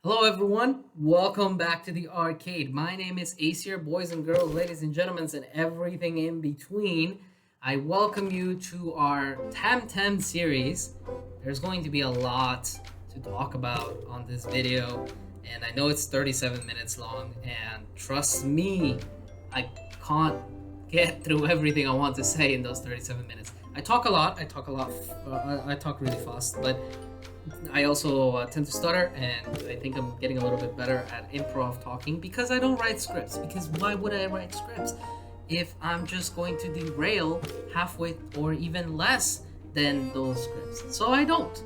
Hello, everyone. Welcome back to the arcade. My name is Ace here, boys and girls, ladies and gentlemen, and everything in between. I welcome you to our TemTem series. There's going to be a lot to talk about on this video, and I know it's 37 minutes long, and trust me, I can't get through everything I want to say in those 37 minutes. I talk a lot, I talk really fast, but I also tend to stutter, and I think I'm getting a little bit better at improv talking because I don't write scripts. Because why would I write scripts if I'm just going to derail halfway or even less than those scripts? So I don't.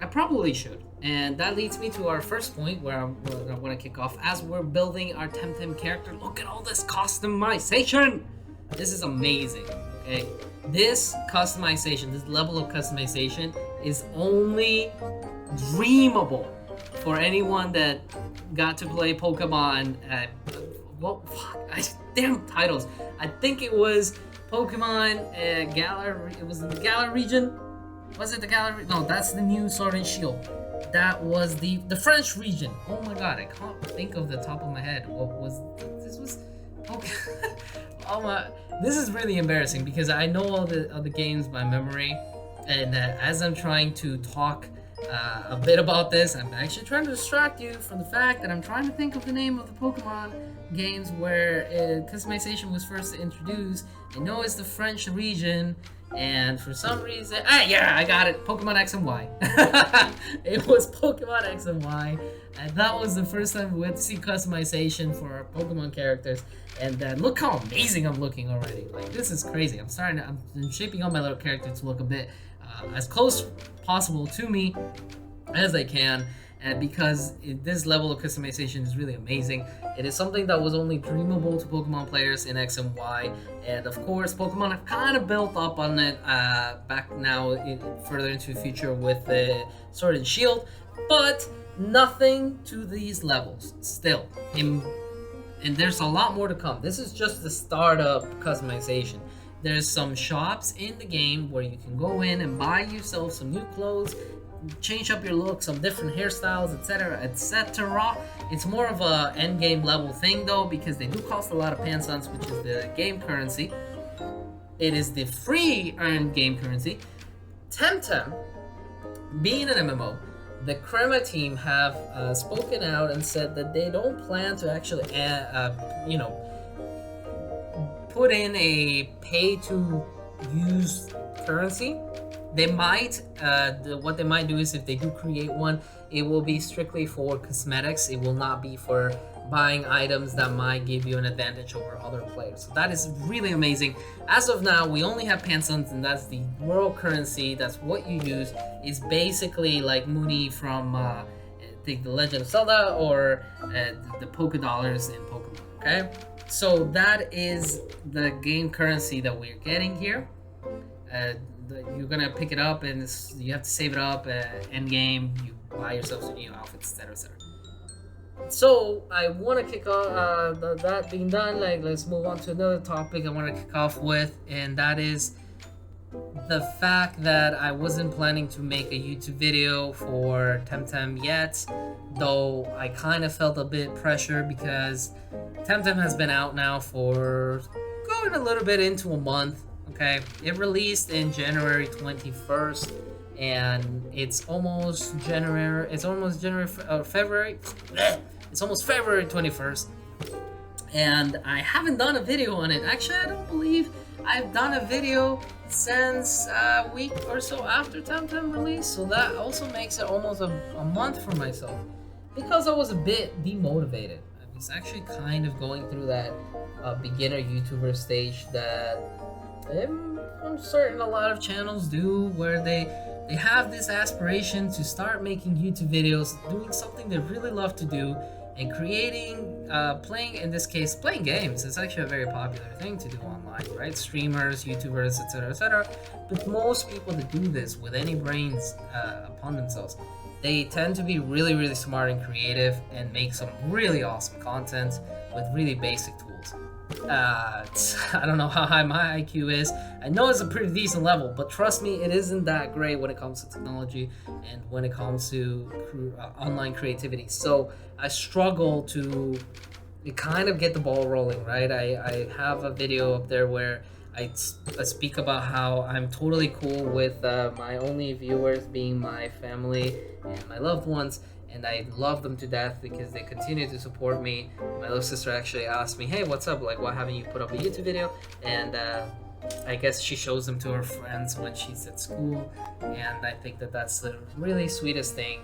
I probably should. And that leads me to our first point where I want to kick off. As we're building our TemTem character, look at all this customization! This is amazing, okay? This customization, this level of customization is only dreamable for anyone that got to play Pokemon at, damn titles. I think it was Pokemon Galar, it was in the Galar region. Was it the Galar? No, that's the new Sword and Shield. That was the French region. Oh my god, I can't think of the top of my head. What was this? Was okay. Oh my, this is really embarrassing because I know all the games by memory, and as I'm trying to talk a bit about this, I'm actually trying to distract you from the fact that I'm trying to think of the name of the Pokemon games where customization was first introduced. I know it's the French region, and for some reason, yeah, I got it. Pokemon X and Y. It was Pokemon X and Y, and that was the first time we went to see customization for our Pokemon characters. And look how amazing I'm looking already. Like, this is crazy. I'm shaping up my little character to look a bit as close possible to me as I can. And because this level of customization is really amazing, it is something that was only dreamable to Pokemon players in X and Y. And of course, Pokemon have kind of built up on it back now further into the future with the Sword and Shield, but nothing to these levels still. And there's a lot more to come. This is just the startup customization. There's some shops in the game where you can go in and buy yourself some new clothes, change up your look, some different hairstyles, etc., etc. It's more of a end game level thing though, because they do cost a lot of pansons, which is the game currency. It is the free earned game currency. TemTem, being an MMO, the Crema team have spoken out and said that they don't plan to actually, put in a pay-to-use currency. They might, what they might do is if they do create one, it will be strictly for cosmetics. It will not be for buying items that might give you an advantage over other players. So that is really amazing. As of now, we only have pansons, and that's the world currency. That's what you use. It's basically like Mooney from The Legend of Zelda or the Poké Dollars in Pokemon, okay? So that is the game currency that we're getting here. You're gonna pick it up, and you have to save it up. End game, you buy yourself some new outfits, etc., etc. So I want to kick off that being done. Like, let's move on to another topic I want to kick off with, and that is the fact that I wasn't planning to make a YouTube video for TemTem yet, though I kind of felt a bit pressure because TemTem has been out now for going a little bit into a month. Okay, it released in January 21st, and it's almost February. It's almost February 21st, and I haven't done a video on it. Actually, I don't believe I've done a video since a week or so after TemTem release, so that also makes it almost a month for myself, because I was a bit demotivated. I was actually kind of going through that beginner YouTuber stage that I'm certain a lot of channels do, where they have this aspiration to start making YouTube videos, doing something they really love to do, and creating, playing, in this case, playing games. It's actually a very popular thing to do online, right? Streamers, YouTubers, etc., etc. But most people that do this with any brains upon themselves, they tend to be really, really smart and creative and make some really awesome content with really basic tools. I don't know how high my IQ is. I know it's a pretty decent level, but trust me, it isn't that great when it comes to technology and when it comes to online creativity. So I struggle to kind of get the ball rolling, right? I have a video up there where I speak about how I'm totally cool with my only viewers being my family and my loved ones, and I love them to death because they continue to support me. My little sister actually asked me, hey, what's up? Like, why haven't you put up a YouTube video? And I guess she shows them to her friends when she's at school, and I think that that's the really sweetest thing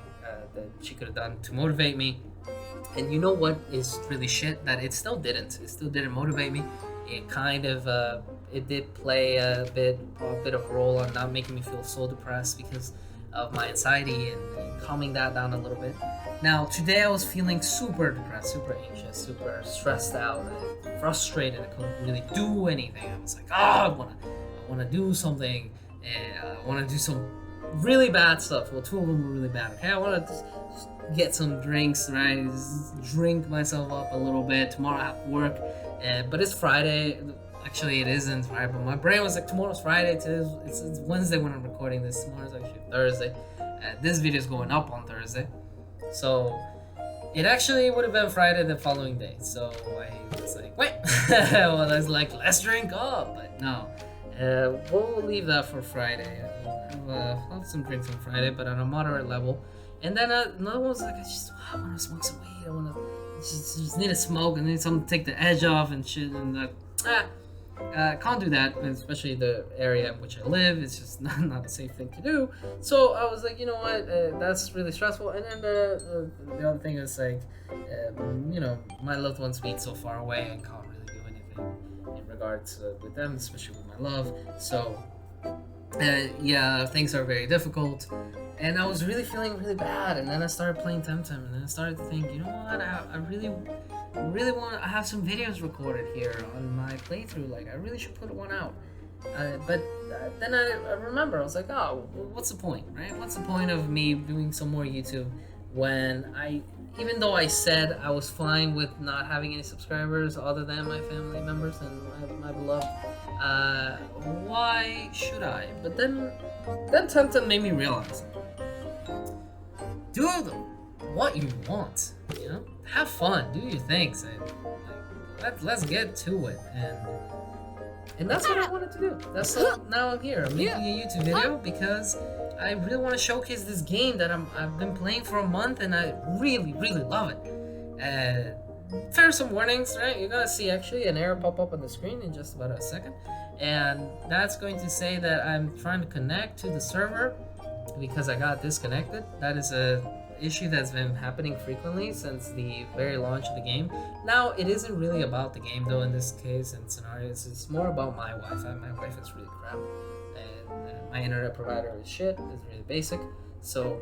that she could have done to motivate me. And you know what is really shit? That it still didn't. It still didn't motivate me. It kind of it did play a bit of a role on not making me feel so depressed because of my anxiety and calming that down a little bit. Now today I was feeling super depressed, super anxious, super stressed out, and frustrated. I couldn't really do anything. I was like, I wanna do something, and I wanna do some really bad stuff. Well, two of them were really bad. Okay, I wanna just get some drinks, right? Just drink myself up a little bit. Tomorrow I have work, but it's Friday. Actually, it isn't, right? But my brain was like, tomorrow's Friday. It's Wednesday when I'm recording this. Tomorrow's actually Thursday. This video is going up on Thursday. So it actually would have been Friday the following day. So I was like, wait. Well, I was like, let's drink up. But no. We'll leave that for Friday. I'll have some drinks on Friday, but on a moderate level. And then another one was like, I want to smoke some weed. I want to just need to smoke and need something to take the edge off and shit. And can't do that, especially the area in which I live. It's just not a safe thing to do. So I was like, you know what, that's really stressful. And then the other thing is like, you know, my loved ones being so far away and can't really do anything in regards with them, especially with my love. So yeah, things are very difficult. And I was really feeling really bad. And then I started playing TemTem, and then I started to think, you know what, I really want to have some videos recorded here on my playthrough. Like, I really should put one out. But then I remember, I was like, oh, what's the point, right? What's the point of me doing some more YouTube when even though I said I was fine with not having any subscribers other than my family members and my beloved, why should I? But then TemTem made me realize, do what you want, you know? Have fun, do your things, and let's get to it. And that's what I wanted to do. That's now I'm here. I'm making a YouTube video because I really want to showcase this game that I've been playing for a month, and I really love it. Fair some warnings, right? You're gonna see actually an error pop up on the screen in just about a second, and that's going to say that I'm trying to connect to the server because I got disconnected. That is a issue that's been happening frequently since the very launch of the game. Now, it isn't really about the game though in this case and scenario. It's more about my Wi-Fi. My Wi-Fi is really crap, and my internet provider is shit. It's really basic. So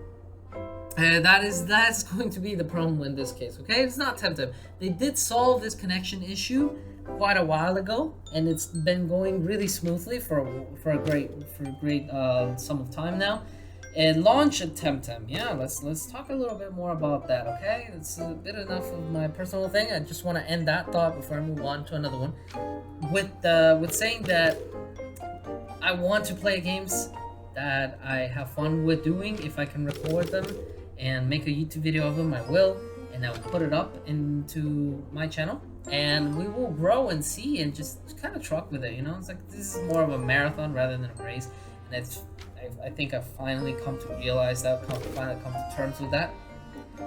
that's going to be the problem in this case. Okay, it's not TemTem. They did solve this connection issue quite a while ago, and it's been going really smoothly for a great sum of time now. And launch at TemTem. Yeah, let's talk a little bit more about that, okay? It's a bit enough of my personal thing. I just want to end that thought before I move on to another one. With saying that I want to play games that I have fun with doing. If I can record them and make a YouTube video of them, I will. And I will put it up into my channel. And we will grow and see and just kind of truck with it, you know? It's like this is more of a marathon rather than a race. And I think I've finally come to realize that, finally come to terms with that.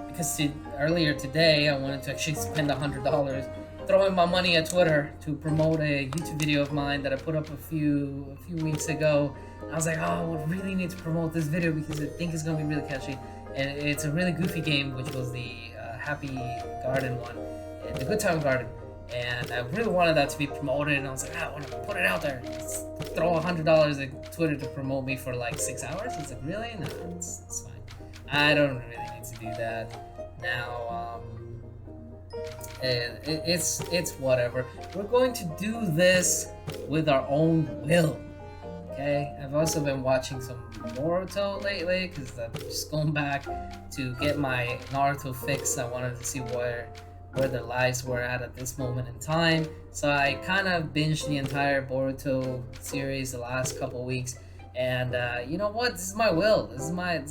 Because earlier today, I wanted to actually spend $100 throwing my money at Twitter to promote a YouTube video of mine that I put up a few weeks ago. I was like, oh, I really need to promote this video because I think it's going to be really catchy. And it's a really goofy game, which was the Happy Garden one, the Good Time Garden. And I really wanted that to be promoted, and I was like, I want to put it out there. Let's throw $100 at Twitter to promote me for like 6 hours. It's like, really? No, it's fine. I don't really need to do that. Now, it's whatever. We're going to do this with our own will. Okay? I've also been watching some Naruto lately because I'm just going back to get my Naruto fix. I wanted to see where their lives were at this moment in time. So I kind of binged the entire Boruto series the last couple weeks, and you know what? This is my will. This is my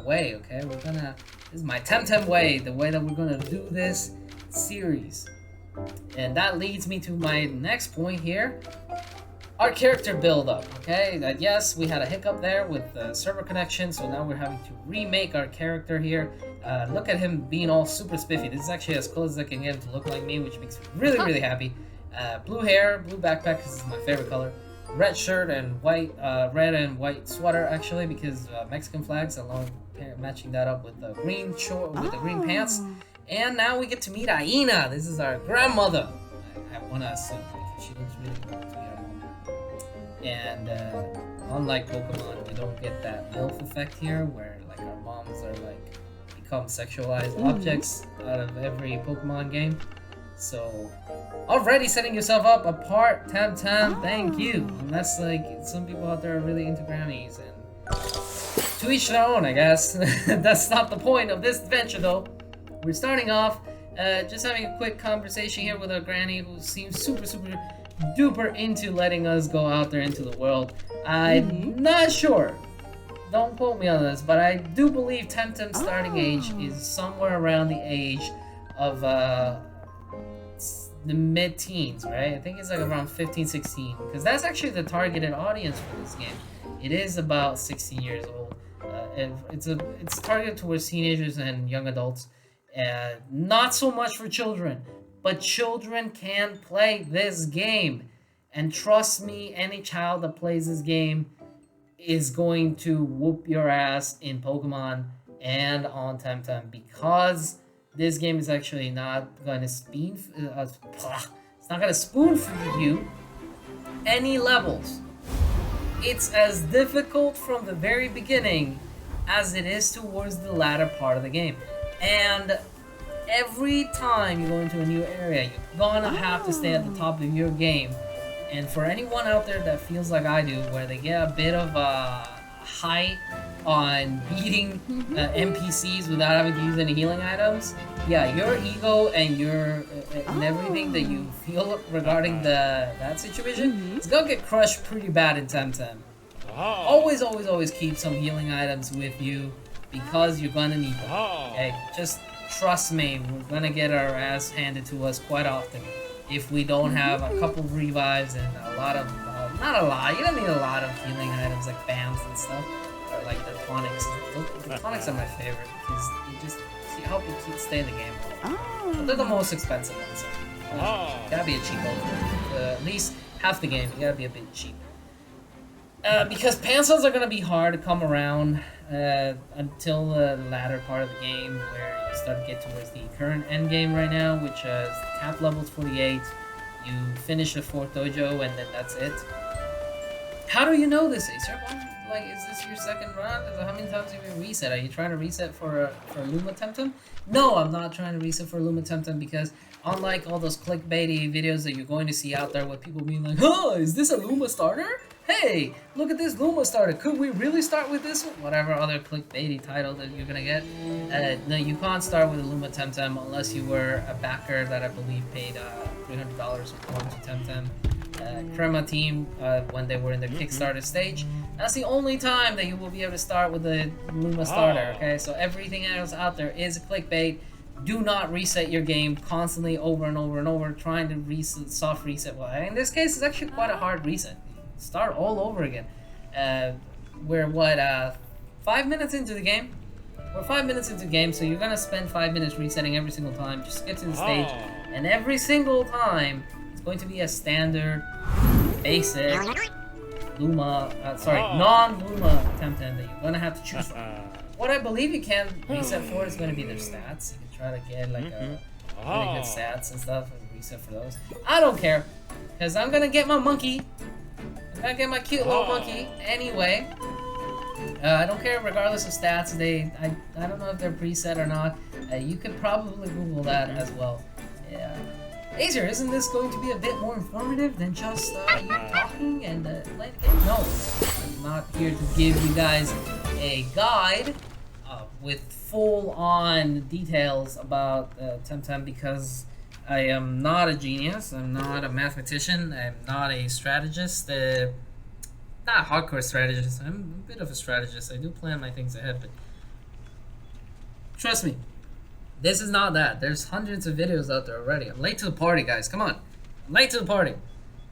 way. Okay, this is my TemTem way. The way that we're gonna do this series, and that leads me to my next point here. Our character build up, okay? Yes, we had a hiccup there with the server connection, so now we're having to remake our character here. Look at him being all super spiffy. This is actually as close as I can get him to look like me, which makes me really, really happy. Blue hair, blue backpack, this is my favorite color. Red shirt and white, red and white sweater, actually, because Mexican flags, along matching that up with the green short, with the green pants. And now we get to meet Aina. This is our grandmother. I want to assume, because she looks really good to be our mom. And unlike Pokemon, we don't get that MILF effect here, where like our moms are like become sexualized objects out of every Pokemon game. So already setting yourself up apart, TemTem. Thank you. Unless like some people out there are really into Grammys, and to each their own, I guess. That's not the point of this adventure, though. We're starting off just having a quick conversation here with our granny, who seems super duper into letting us go out there into the world. I'm not sure, don't quote me on this, but I do believe TemTem's starting age is somewhere around the age of the mid-teens, right? I think it's like around 15, 16, because that's actually the targeted audience for this game. It is about 16 years old. And it's targeted towards teenagers and young adults, and not so much for children. But children can play this game. And trust me, any child that plays this game is going to whoop your ass in Pokemon and on TemTem, because this game is actually not going to it's not going to spoon feed you any levels. It's as difficult from the very beginning as it is towards the latter part of the game. And every time you go into a new area, you're gonna have to stay at the top of your game. And for anyone out there that feels like I do, where they get a bit of a high on beating NPCs without having to use any healing items, yeah, your ego and your and everything that you feel regarding that situation, it's gonna get crushed pretty bad in TemTem. Always keep some healing items with you, because you're gonna need them. Okay, just trust me, we're gonna get our ass handed to us quite often if we don't have a couple revives and a lot of, not a lot, you don't need a lot of healing items like BAMs and stuff, or like the tonics. The tonics are my favorite, because they just help you stay in the game. But they're the most expensive ones. So, gotta be a cheapo. At least half the game, you gotta be a bit cheap. Because Pancells are going to be hard to come around until the latter part of the game, where you start to get towards the current end game right now, which is cap levels 48. You finish the 4th dojo, and then that's it. How do you know this, Acer? Like, is this your second run? How many times have you reset? Are you trying to reset for Luma TemTem? No, I'm not trying to reset for Luma TemTem, because unlike all those clickbaity videos that you're going to see out there with people being like, "Oh, is this a Luma starter? Hey, look at this Luma starter. Could we really start with this one?" Whatever other clickbaity title that you're gonna get. No, you can't start with a Luma TemTem unless you were a backer that I believe paid $300 or more to TemTem Crema team when they were in the Kickstarter stage. That's the only time that you will be able to start with the Luma starter, okay? So everything else out there is clickbait. Do not reset your game constantly over and over, trying to reset, soft reset. Well, in this case, it's actually quite a hard reset. Start all over again. We're 5 minutes into the game? We're 5 minutes into the game, so you're gonna spend 5 minutes resetting every single time. Just get to the stage, and every single time it's going to be a standard, basic Luma, non-Luma TemTem that you're gonna have to choose from. What I believe you can reset for is going to be their stats. You can try to get like a really good stats and stuff and reset for those. I don't care, because I'm gonna get my monkey. I'm gonna get my cute little monkey anyway. I don't care regardless of stats. I don't know if they're preset or not. You could probably Google that as well. Yeah. Acer, isn't this going to be a bit more informative than just you talking and playing the game? No, I'm not here to give you guys a guide of with full-on details about TemTem because I am not a genius. I'm not a mathematician. I'm not a strategist. Not a hardcore strategist. I'm a bit of a strategist. I do plan my things ahead, but trust me, this is not that. There's hundreds of videos out there already. I'm late to the party, guys. Come on. I'm late to the party.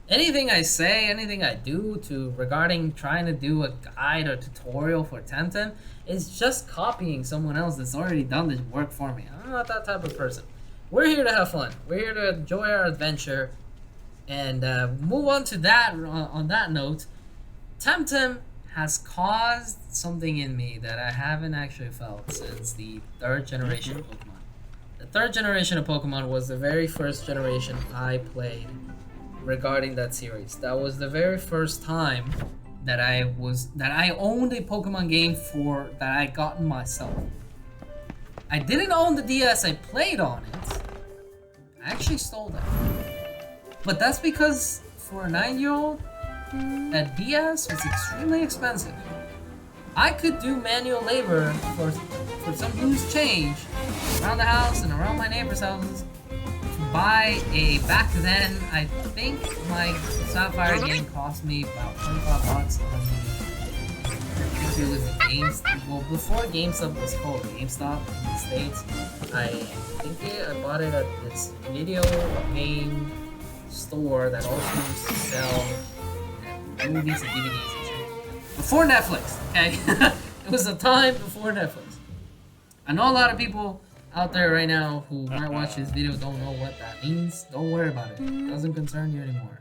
Anything I say, anything I do regarding trying to do a guide or tutorial for TemTem is just copying someone else that's already done this work for me. I'm not that type of person. We're here to have fun. We're here to enjoy our adventure and move on to that. On that note, TemTem has caused something in me that I haven't actually felt since the 3rd generation of Pokemon. The 3rd generation of Pokemon was the very first generation I played regarding that series. That was the very first time that I owned a Pokemon game that I gotten myself. I didn't own the DS, I played on it. I actually stole that. But that's because for a 9-year-old, that DS was extremely expensive. I could do manual labor for some loose change around the house and around my neighbors' houses to buy back then, I think my Sapphire game cost me about 25 bucks on it was well, before GameStop was called GameStop in the States. I think I bought it at this video game store that also used to sell movies and DVDs and shit. Before Netflix, okay? It was a time before Netflix. I know a lot of people out there right now who might watch this video don't know what that means. Don't worry about it. It doesn't concern you anymore.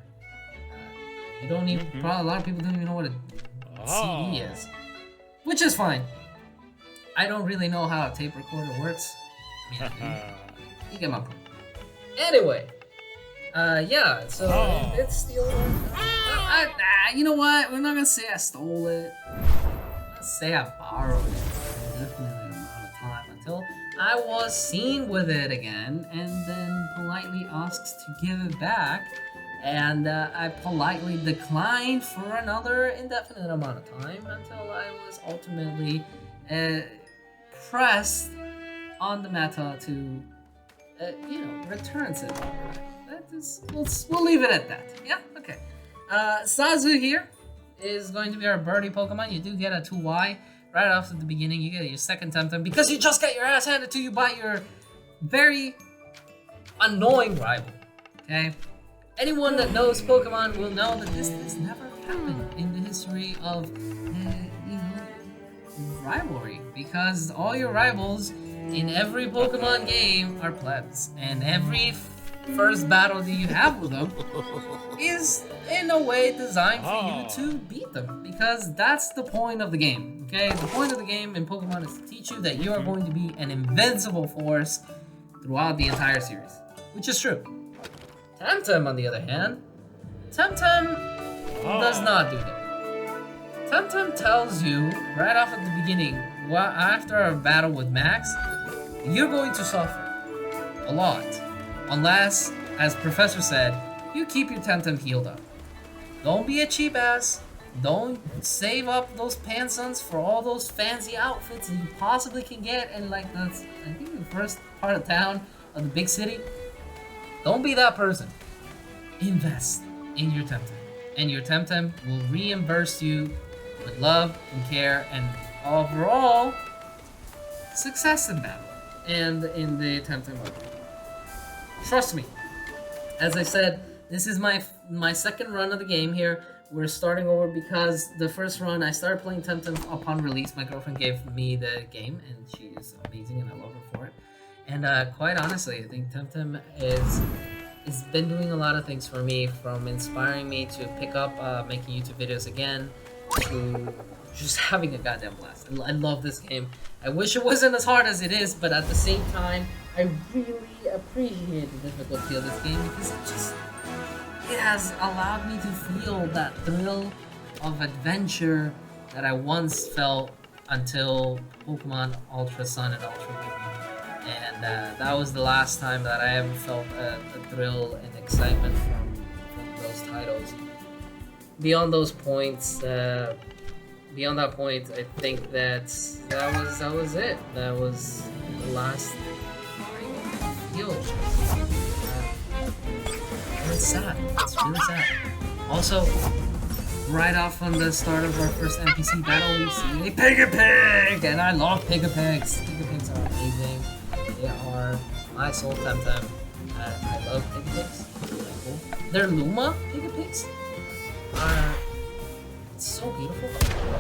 You don't even, probably a lot of people don't even know what a CD is. Which is fine. I don't really know how a tape recorder works. I mean, I do. You get my point. Anyway. Yeah, so it's the old one. You know what? We're not gonna say I stole it. Let's say I borrowed it for a definite amount of time until I was seen with it again and then politely asked to give it back. And I politely declined for another indefinite amount of time until I was ultimately pressed on the meta to, return it. We'll leave it at that. Yeah, okay. Sazu here is going to be our birdie Pokemon. You do get a 2Y right off at the beginning. You get your second TemTem because you just got your ass handed to you by your very annoying rival. Okay? Anyone that knows Pokemon will know that this never happened in the history of, rivalry. Because all your rivals in every Pokemon game are plebs. And every first battle that you have with them is, in a way, designed for you to beat them. Because that's the point of the game, okay? The point of the game in Pokemon is to teach you that you are going to be an invincible force throughout the entire series. Which is true. TemTem, on the other hand, TemTem does not do that. TemTem tells you right off at the beginning, after a battle with Max, you're going to suffer a lot. Unless, as Professor said, you keep your TemTem healed up. Don't be a cheap ass. Don't save up those pansons for all those fancy outfits that you possibly can get in I think the first part of town of the big city. Don't be that person. Invest in your TemTem. And your TemTem will reimburse you with love and care and overall success in battle and in the TemTem market. Trust me. As I said, this is my second run of the game here. We're starting over because the first run I started playing TemTem upon release. My girlfriend gave me the game and she is amazing and I love her for it. And quite honestly, I think TemTem has been doing a lot of things for me, from inspiring me to pick up making YouTube videos again, to just having a goddamn blast. I love this game. I wish it wasn't as hard as it is, but at the same time, I really appreciate the difficulty of this game because it has allowed me to feel that thrill of adventure that I once felt until Pokemon Ultra Sun and Ultra Moon. And that was the last time that I ever felt a thrill and excitement from those titles. Beyond those points, beyond that point, I think that was it. That was the last deal. And it's sad. It's really sad. Also, right off on the start of our first NPC battle, we see a Pig, and I love Pigs. Pigs are amazing. They are my soul TemTem. I love Pigs. They're really cool. Their Luma Pigs are so beautiful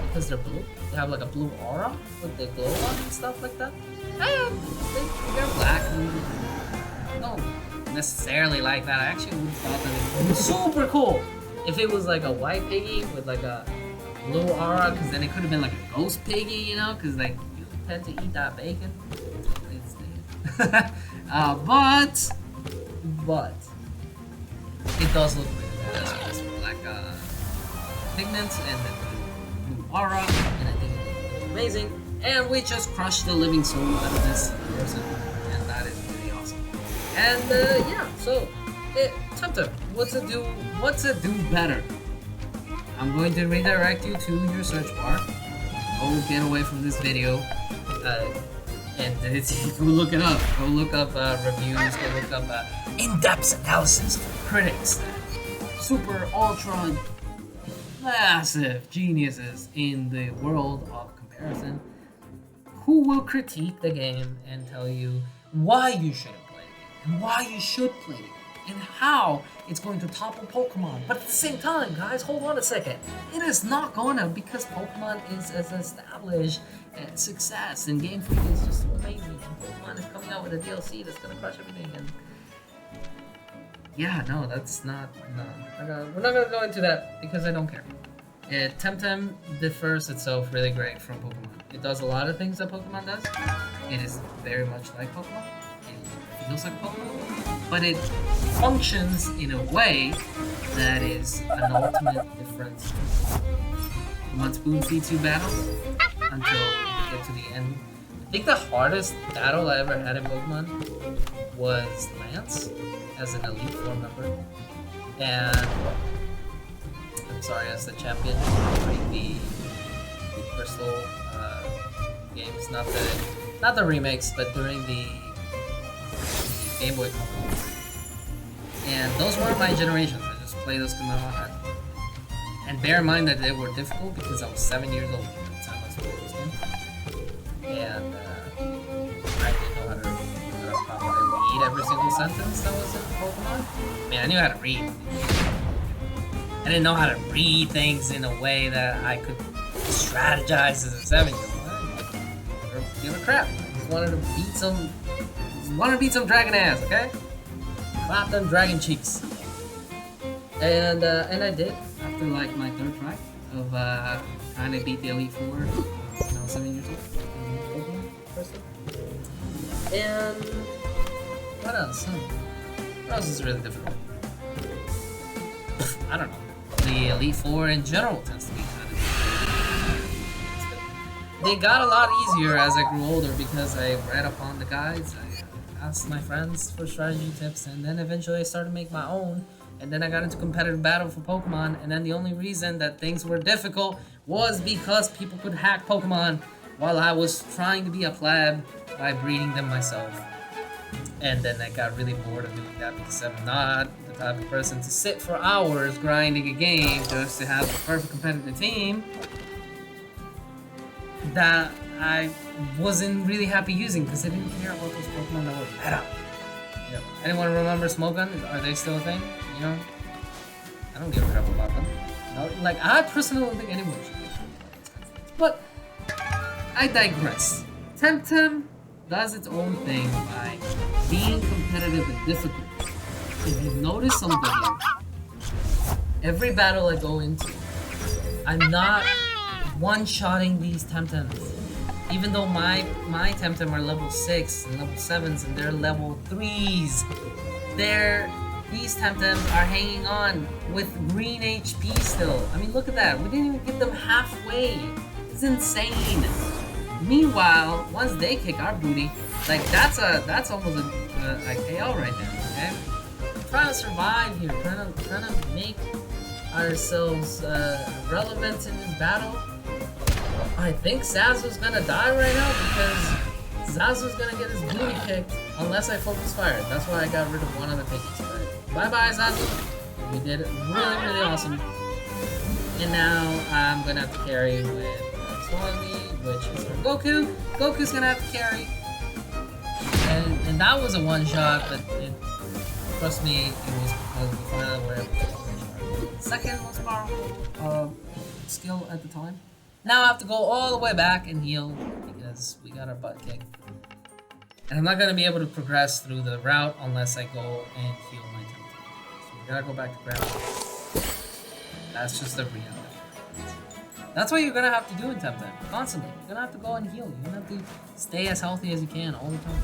because they're blue. They have like a blue aura with the glow on and stuff like that. And they're black. No, necessarily like that. I actually would have thought that it would be super cool if it was like a white piggy with like a blue aura, because then it could have been like a ghost piggy, you know, because like you tend to eat that bacon. But it does look really badass with this black pigments and then blue aura, and I think it looks amazing. And we just crushed the living soul out of this person, and that is really awesome. And yeah, so TemTem, what to do better? I'm going to redirect you to your search bar. Go get away from this video, and go look it up. Go look up reviews. Go look up in-depth analysis from critics, super ultra massive geniuses in the world of comparison, who will critique the game and tell you why you shouldn't play the game and why you should play the game and how it's going to topple Pokemon. But at the same time, guys, hold on a second. It is not gonna, because Pokemon is as established success and Game Freak is just so amazing, and Pokemon is coming out with a DLC that's gonna crush everything. And yeah, no, that's not. No, we're not gonna go into that because I don't care. TemTem differs itself really great from Pokemon. It does a lot of things that Pokemon does. It is very much like Pokemon. It feels like Pokemon, but it functions in a way that is an ultimate difference. One spoon feeds you battles until you get to the end. I think the hardest battle I ever had in Pokemon was Lance as an Elite Four member, and I'm sorry, as the champion during the Crystal games, not the remakes, but during the Game Boy Color. And those weren't my generations. I just played those because my mom had. And bear in mind that they were difficult because I was 7 years old at the time I was playing those games. And I didn't know how to properly read every single sentence that was in Pokemon. I mean, I knew how to read. I didn't know how to read things in a way that I could strategize as a 7-year-old. I don't give a crap. I just wanted to beat some dragon ass, okay? Clap them dragon cheeks. And I did after like my third try of trying to beat the Elite Four when I was 7 years old. And what else? What else is really difficult? I don't know. The Elite Four in general tends to be kind of difficult. They got a lot easier as I grew older because I read up on the guides. I asked my friends for strategy tips, and then eventually I started to make my own. And then I got into competitive battle for Pokemon, and then the only reason that things were difficult was because people could hack Pokemon while I was trying to be a pleb by breeding them myself. And then I got really bored of doing that because I'm not the type of person to sit for hours grinding a game just to have a perfect competitive team that I wasn't really happy using because I didn't care about those Pokemon that were meta. You know, anyone remember Smogon? Are they still a thing? You know? I don't give a crap about them. No, like, I personally don't think anyone should be. But I digress. TemTem does its own thing by being competitive and difficult. If you notice something here, every battle I go into, I'm not one-shotting these TemTems. Even though my TemTem are level 6 and level 7s and they're level 3s, these TemTems are hanging on with green HP still. I mean, look at that. We didn't even get them halfway. It's insane. Meanwhile, once they kick our booty, like that's almost a KO right there. Okay, we're trying to survive here, trying to make ourselves relevant in this battle. I think Zazu's gonna die right now because Zazu's gonna get his booty kicked unless I focus fire. That's why I got rid of one of the piggies. But bye-bye, Zazu. You did it really, really awesome. And now I'm gonna have to carry with Solemi, which is for Goku. Goku's gonna have to carry. And that was a one-shot, but trust me, it was because we finally were able to second most powerful skill at the time. Now I have to go all the way back and heal because we got our butt kicked. And I'm not going to be able to progress through the route unless I go and heal my TemTem. So we gotta go back to ground. That's just the reality. That's what you're going to have to do in TemTem, constantly. You're going to have to go and heal. You're going to have to stay as healthy as you can all the time.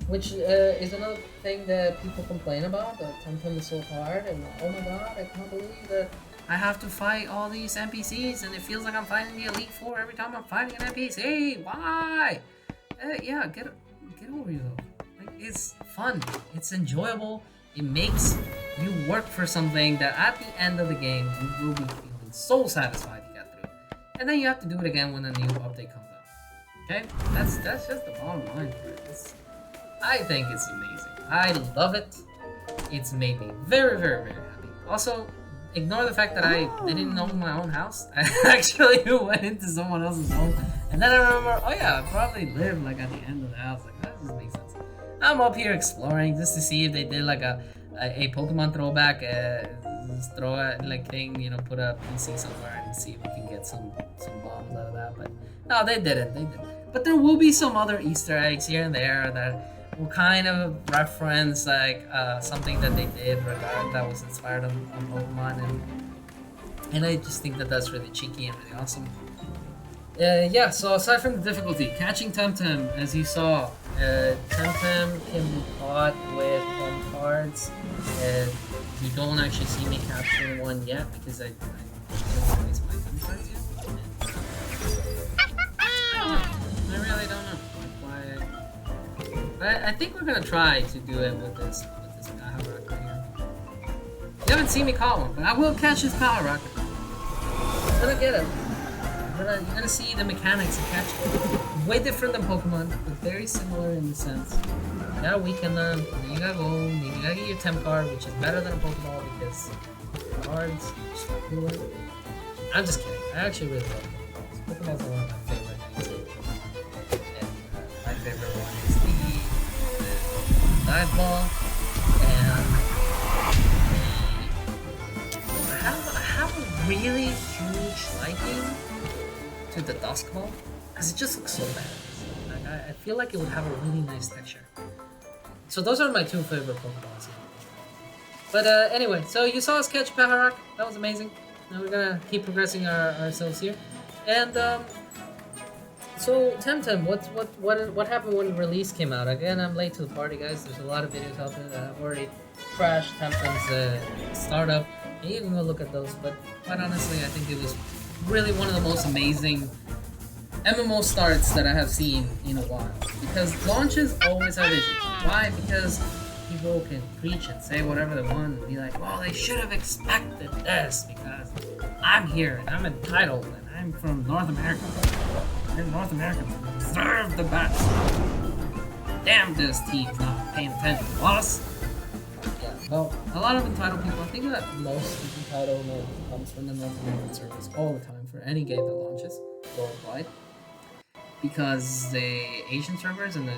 Which is another thing that people complain about, that TemTem is so hard, and oh my god, I can't believe that I have to fight all these NPCs, and it feels like I'm fighting the Elite Four every time I'm fighting an NPC. Why? Yeah, get over yourself. Like, it's fun. It's enjoyable. It makes you work for something that at the end of the game you will be feeling so satisfied you got through. And then you have to do it again when a new update comes out. Okay? That's just the bottom line for it. I think it's amazing. I love it. It's made me very, very, very happy. Also, ignore the fact that I didn't own my own house. I actually went into someone else's home. And then I remember, oh yeah, I probably lived like at the end of the house. Like, that just makes sense. I'm up here exploring just to see if they did like a Pokemon throwback, just throw a like thing, you know, put a PC somewhere and see if we can get some bombs out of that. But no, they didn't. But there will be some other Easter eggs here and there that will kind of reference like something that they did that was inspired on Pokemon, and I just think that that's really cheeky and really awesome. Yeah, so aside from the difficulty, catching TemTem, as you saw, TemTem can be caught with cards. You don't actually see me capturing one yet because I didn't waste my cards yet. I really don't know. I think we're gonna try to do it with this Power Rock right here. You haven't seen me caught one, but I will catch this Power Rock. I'm gonna get it. You're gonna see the mechanics of catching it. Way different than Pokemon, but very similar in the sense. You gotta weaken them, then you gotta go, then you gotta get your Temp card, which is better than a Pokeball because cards are just cooler. I'm just kidding. I actually really love Pokeballs. Pokeballs are one of my favorite things in Pokemon. And my favorite one is dive ball, and I have a really huge liking to the Dusk Ball because it just looks so bad. Like, I feel like it would have a really nice texture. So those are my two favorite Pokeballs. But anyway, so you saw us catch Power Rock. That was amazing. Now we're gonna keep progressing ourselves here, and so TemTem, what happened when release came out? Again, I'm late to the party, guys. There's a lot of videos out there that have already trashed TemTem's startup, and you can go look at those. But quite honestly, I think it was really one of the most amazing MMO starts that I have seen in a while. Because launches always have issues. Why? Because people can preach and say whatever they want and be like, well, they should have expected this because I'm here and I'm entitled and I'm from North America. And North Americans deserve the best. Damn, this team's not paying attention to us. Yeah, well, a lot of entitled people, I think that most entitlement comes from the North American servers all the time for any game that launches worldwide. Because the Asian servers and the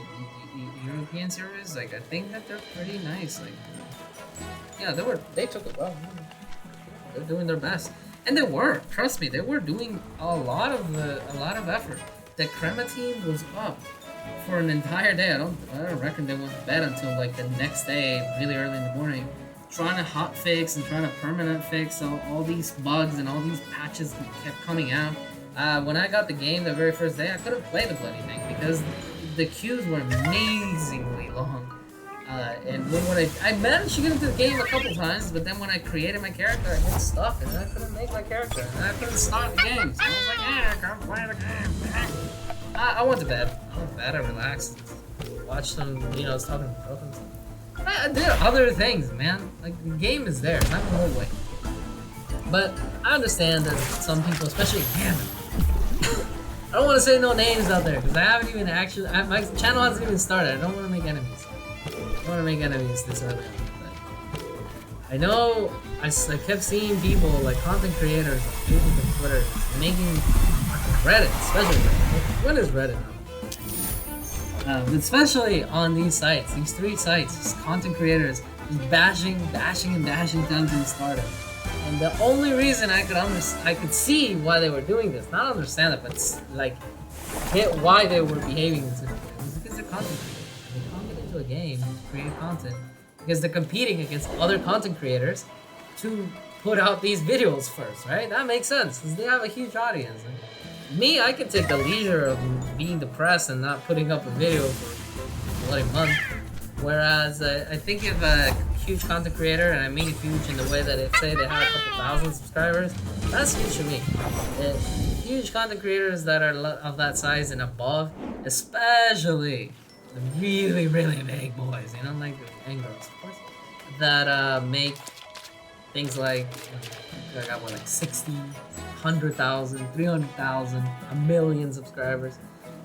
European servers, like, I think that they're pretty nice. Like, yeah, they took it well. They're doing their best. And they were, trust me, they were doing a lot of effort. The Crema team was up for an entire day. I don't reckon they went to bed until like the next day, really early in the morning, trying to hot fix and trying to permanent fix all these bugs and all these patches that kept coming out. When I got the game the very first day, I couldn't play the bloody thing because the queues were amazingly long. And when I managed to get into the game a couple times, but then when I created my character, I got stuck and I couldn't make my character. And I couldn't start the game. So I was like, I can't play the game. I went to bed. I relaxed. Watched some, I was talking to Broken. I did other things, man. Like, the game is there. Not the whole way. But I understand that some people, especially don't want to say no names out there because I haven't even actually. My channel hasn't even started. I don't want to make enemies. I don't want to make enemies this early on. But I know I kept seeing people like content creators on Facebook and Twitter making Reddit, especially Reddit. What is Reddit now? Especially on these sites, these 3 sites, just content creators just bashing TemTem startup. And the only reason I could see why they were doing this, not understand it, but like get why they were behaving in such a way, was because they're content creators. They come into a game to create content because they're competing against other content creators to put out these videos first, right? That makes sense because they have a huge audience. And me, I could take the leisure of being depressed and not putting up a video for a bloody month. Whereas I think if a huge content creator, and I mean huge in the way that say they have a couple thousand subscribers, that's huge to me. Huge content creators that are of that size and above, especially the really big boys, you know, like and girls, of course, that make things like I got what, like 60, 100,000, 300,000, a million subscribers.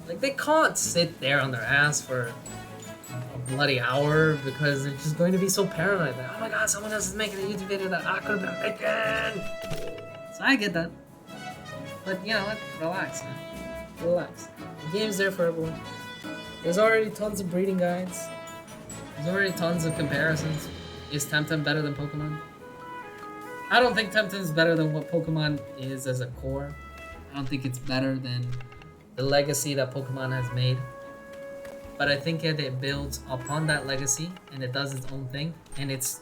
Like they can't sit there on their ass for a bloody hour because they're just going to be so paranoid that, oh my god, someone else is making a YouTube video that I could have been making. So I get that. But you know what? Relax, man. Relax. The game's there for everyone. There's already tons of breeding guides. There's already tons of comparisons. Is TemTem better than Pokemon? I don't think TemTem is better than what Pokemon is as a core. I don't think it's better than the legacy that Pokemon has made. But I think it builds upon that legacy and it does its own thing, and it's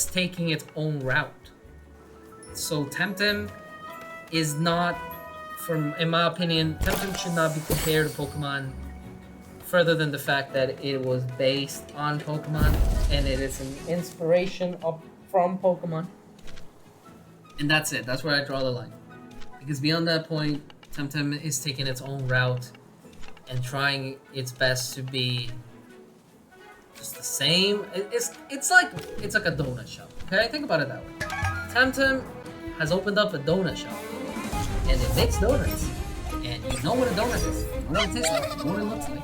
taking its own route. So TemTem is not, in my opinion, TemTem should not be compared to Pokemon further than the fact that it was based on Pokemon and it is an inspiration from Pokemon. And that's it. That's where I draw the line. Because beyond that point, TemTem is taking its own route and trying its best to be just the same. It's like a donut shop. Okay, think about it that way. TemTem has opened up a donut shop, and it makes donuts. And you know what a donut is. You know what it tastes like. You know what it looks like.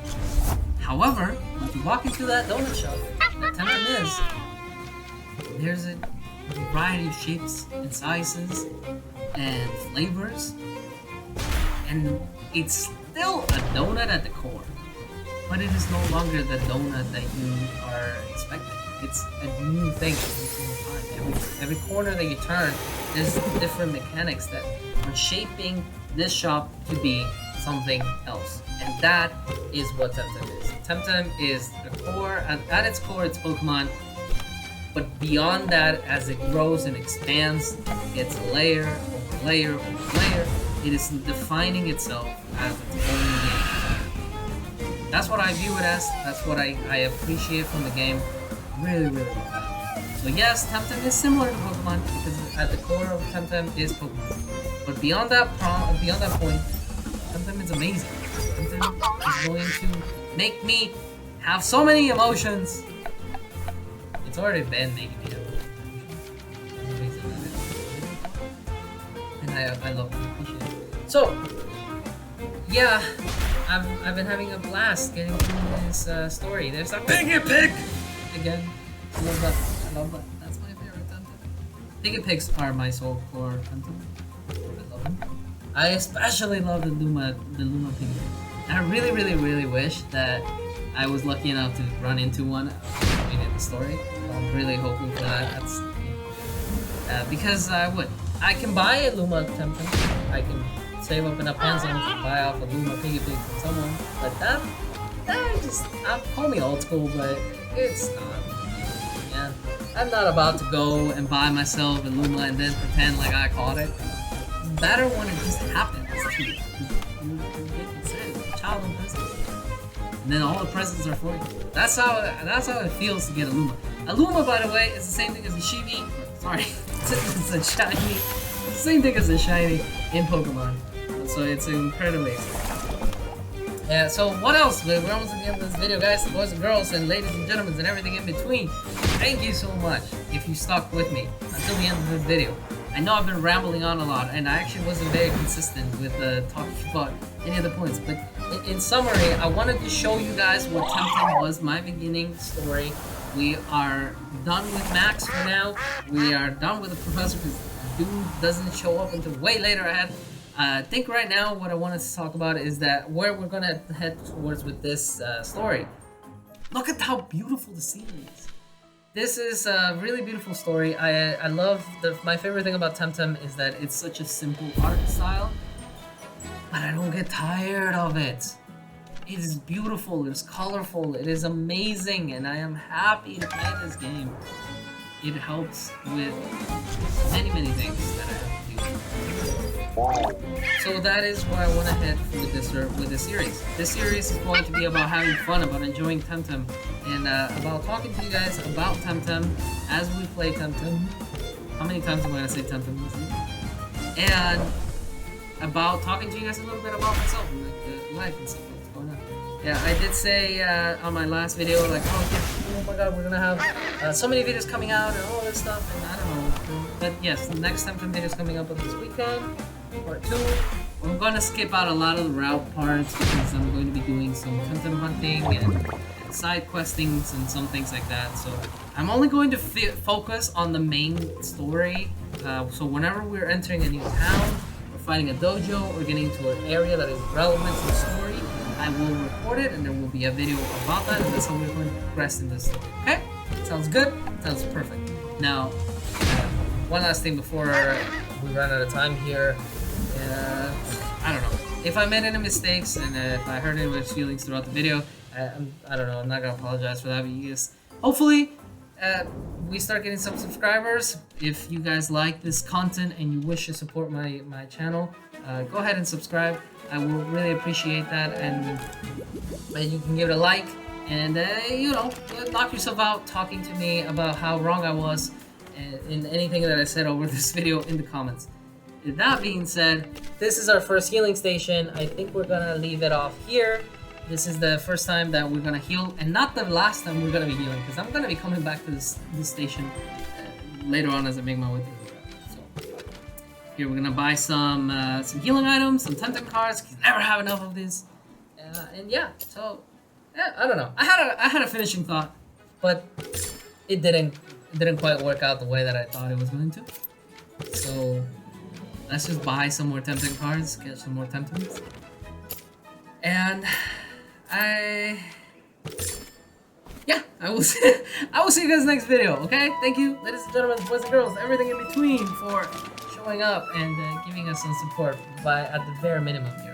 However, when you walk into that donut shop, that TemTem is, there's a variety of shapes and sizes and flavors, and it's still a donut at the core, but it is no longer the donut that you are expecting. It's a new thing every single time. Every corner that you turn, there's different mechanics that are shaping this shop to be something else, and that is what TemTem is. TemTem is the core, and at its core, it's Pokemon. But beyond that, as it grows and expands, it gets layer over layer over layer. It is defining itself as its own game. That's what I view it as. That's what I appreciate from the game. Really love that. So yes, TemTem is similar to Pokemon because at the core of TemTem is Pokemon. But beyond that point, TemTem is amazing. TemTem is going to make me have so many emotions. It's already been making me have emotions. And I love it. Appreciate it. So yeah, I've been having a blast getting through this story. There's a Piggy Pig again. I love that. That's my favorite TemTem. Piggy Pigs are my soul core TemTem. I love them. I especially love the Luma Piggy Pig. And I really wish that I was lucky enough to run into one in the story. I'm really hoping for that. That's because I can buy a Luma TemTem. I can save up enough hands on to buy off a Luma Piggy Pig from someone. But that just, call me old school, but it's not. Yeah, I'm not about to go and buy myself a Luma and then pretend like I caught it. It's better when it just happens to you. You get excited, child in present. And then all the presents are for you. That's how it feels to get a Luma. A Luma, by the way, is the same thing as a Shiny. Sorry, it's a Shiny. It's the same thing as a Shiny in Pokemon. So it's incredibly exciting. Yeah, so what else? We're almost at the end of this video, guys, boys and girls, and ladies and gentlemen, and everything in between. Thank you so much if you stuck with me until the end of this video. I I know I've been rambling on a lot, and I actually wasn't very consistent with talking about any of the points, but in summary, I wanted to show you guys what TemTem was, my beginning story. We are done with Max for now. We are done with the professor because dude doesn't show up until way later ahead. I think right now what I wanted to talk about is that where we're gonna head towards with this story. Look at how beautiful the scenery is. This is a really beautiful story. I love my favorite thing about TemTem is that it's such a simple art style, but I don't get tired of it. It is beautiful, it is colorful, it is amazing, and I am happy to play this game. It helps with many things that I have to do. So that is why I want to head with this series. This series is going to be about having fun, about enjoying TemTem, and about talking to you guys about TemTem as we play TemTem. How many times am I going to say TemTem? And about talking to you guys a little bit about myself, and like life and stuff that's going on. Yeah, I did say on my last video, like, oh my god, we're gonna have so many videos coming out and all this stuff, and I don't know. But yes, the next TemTem video is coming up on this weekend, part 2. I'm gonna skip out a lot of the route parts because I'm going to be doing some TemTem hunting and side questings and some things like that. So I'm only going to focus on the main story. So whenever we're entering a new town, or fighting a dojo, or getting to an area that is relevant to the story, I will record it and there will be a video about that, and that's how we're going to progress in this story. Okay? Sounds good? Sounds perfect. Now, one last thing before we run out of time here. I don't know. If I made any mistakes and if I hurt anybody's feelings throughout the video, I don't know. I'm not gonna apologize for that. But you guys, hopefully, we start getting some subscribers. If you guys like this content and you wish to support my channel, go ahead and subscribe. I will really appreciate that, and you can give it a like, and you know, knock yourself out talking to me about how wrong I was in anything that I said over this video in the comments. That being said, this is our first healing station. I think we're gonna leave it off here. This is the first time that we're gonna heal, and not the last time we're gonna be healing, because I'm gonna be coming back to this station later on as I make my way through the so here we're gonna buy some healing items, some TemTem cards. You can never have enough of this, and yeah. So yeah, I don't know. I had a finishing thought, but it didn't quite work out the way that I thought it was going to. So let's just buy some more TemTem cards, get some more TemTems. And I will see you guys next video, okay? Thank you, ladies and gentlemen, boys and girls, everything in between, for showing up and giving us some support at the bare minimum here.